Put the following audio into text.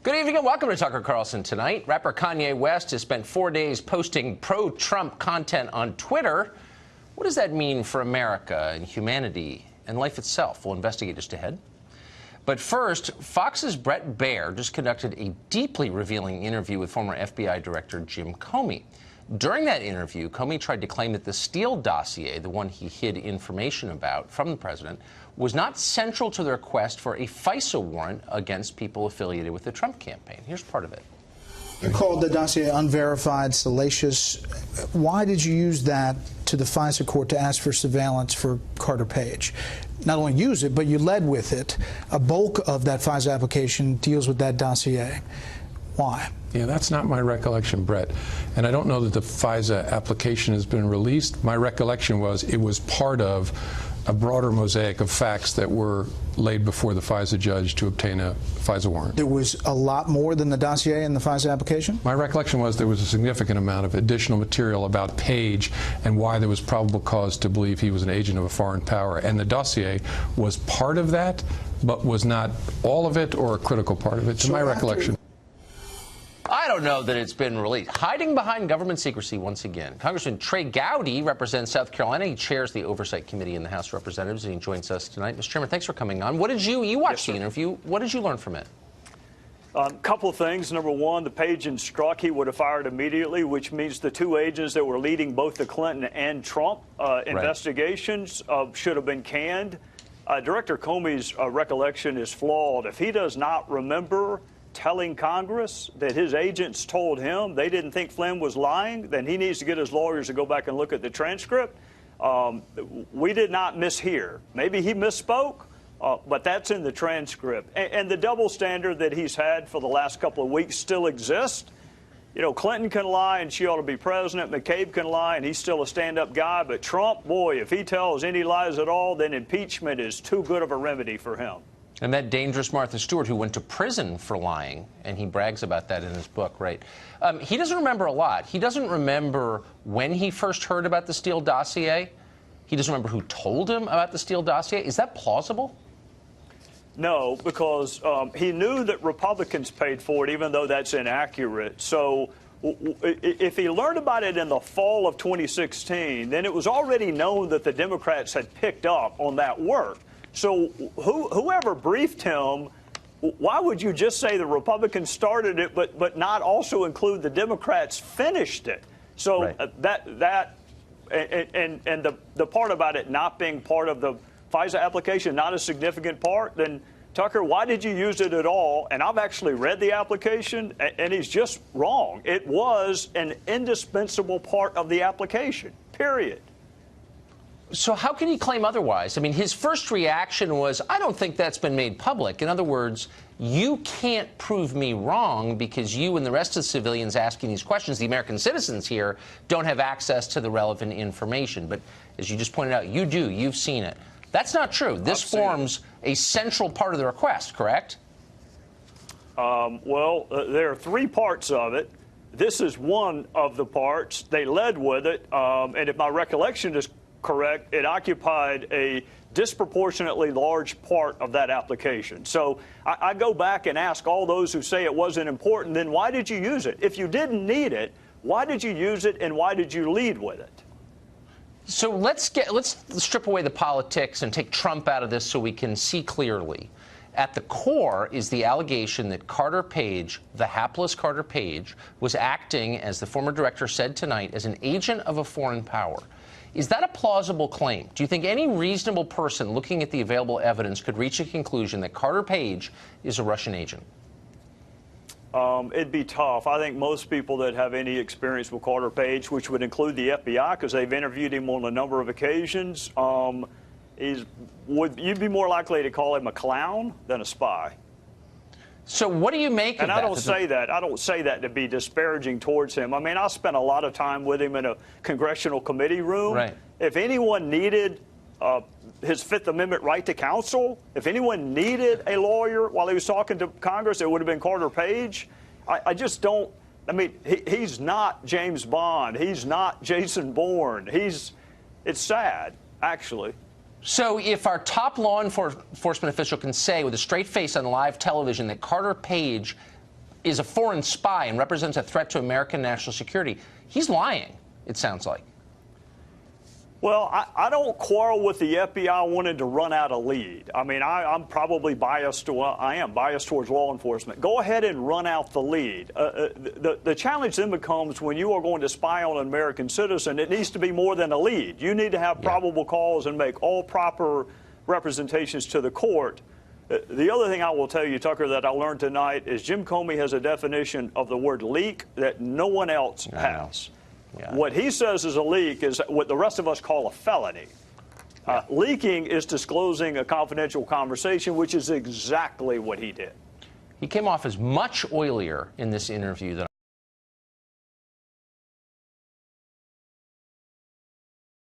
Good evening and welcome to Tucker Carlson Tonight. Rapper Kanye West has spent 4 days posting pro-Trump content on Twitter. What does that mean for America and humanity and life itself? We'll investigate just ahead. But first, Fox's Brett Baier just conducted a deeply revealing interview with former FBI Director Jim Comey. During that interview, Comey tried to claim that the Steele dossier, the one he hid information about from the president, was not central to the request for a FISA warrant against people affiliated with the Trump campaign. Here's part of it. You called the dossier unverified, salacious. Why did you use that to the FISA court to ask for surveillance for Carter Page? Not only use it, but you led with it. A bulk of that FISA application deals with that dossier. Why? Yeah, that's not my recollection, Brett. And I don't know that the FISA application has been released. My recollection was it was part of a broader mosaic of facts that were laid before the FISA judge to obtain a FISA warrant. There was a lot more than the dossier in the FISA application? My recollection was there was a significant amount of additional material about Page and why there was probable cause to believe he was an agent of a foreign power. And the dossier was part of that, but was not all of it or a critical part of it, to my recollection. I don't know that it's been released. Hiding behind government secrecy once again. Congressman TREY GOWDY represents South Carolina. He chairs the Oversight Committee in the House of Representatives, and he joins us tonight. Mr. Chairman, thanks for coming on. What did you watched the interview. What did you learn from it? A couple of things. Number one, the Page and Strzok he would have fired immediately, which means the two agents that were leading both the Clinton and Trump investigations should have been canned. Director Comey's recollection is flawed. If he does not remember telling Congress that his agents told him they didn't think Flynn was lying, then he needs to get his lawyers to go back and look at the transcript. We did not mishear. Maybe he misspoke, but that's in the transcript. And the double standard that he's had for the last couple of weeks still exists. You know, Clinton can lie and she ought to be president. McCabe can lie and he's still a stand-up guy. But Trump, boy, if he tells any lies at all, then impeachment is too good of a remedy for him. And that dangerous Martha Stewart, who went to prison for lying, and he brags about that in his book, right? He doesn't remember a lot. He doesn't remember when he first heard about the Steele dossier. He doesn't remember who told him about the Steele dossier. Is that plausible? No, because he knew that Republicans paid for it, even though that's inaccurate. So if he learned about it in the fall of 2016, then it was already known that the Democrats had picked up on that work. So whoever briefed him, why would you just say the Republicans started it, but not also include the Democrats finished it? So the part about it not being part of the FISA application, not a significant part, then Tucker, why did you use it at all? And I've actually read the application, and he's just wrong. It was an indispensable part of the application, period. So how can he claim otherwise? I mean, his first reaction was, I don't think that's been made public. In other words, you can't prove me wrong because you and the rest of the civilians asking these questions, the American citizens here, don't have access to the relevant information. But as you just pointed out, you do. You've seen it. That's not true. This forms a central part of the request, correct? Well, there are three parts of it. This is one of the parts. They led with it. And if my recollection is correct, it occupied a disproportionately large part of that application. So I go back and ask all those who say it wasn't important, then why did you use it? If you didn't need it, why did you use it and why did you lead with it? So let's strip away the politics and take Trump out of this so we can see clearly. At the core is the allegation that Carter Page, the hapless Carter Page, was acting, as the former director said tonight, as an agent of a foreign power. Is that a plausible claim? Do you think any reasonable person looking at the available evidence could reach a conclusion that Carter Page is a Russian agent? It'd be tough. I think most people that have any experience with Carter Page, which would include the FBI, because they've interviewed him on a number of occasions, you'd be more likely to call him a clown than a spy. So what do you make of that? And I don't say that to be disparaging towards him. I mean, I spent a lot of time with him in a congressional committee room. Right. If anyone needed his Fifth Amendment right to counsel, if anyone needed a lawyer while he was talking to Congress, it would have been Carter Page. I just don't. I mean, he's not James Bond. He's not Jason Bourne. It's sad, actually. So if our top law enforcement official can say with a straight face on live television that Carter Page is a foreign spy and represents a threat to American national security. He's lying, it sounds like. Well, I don't quarrel with the FBI wanting to run out a lead. I mean, I'm probably biased. Well, I am biased towards law enforcement. Go ahead and run out the lead. The challenge then becomes when you are going to spy on an American citizen, it needs to be more than a lead. You need to have probable cause and make all proper representations to the court. The other thing I will tell you, Tucker, that I learned tonight is Jim Comey has a definition of the word leak that no one else has. Yeah. What he says is a leak is what the rest of us call a felony. Leaking is disclosing a confidential conversation, which is exactly what he did. He came off as much oilier in this interview than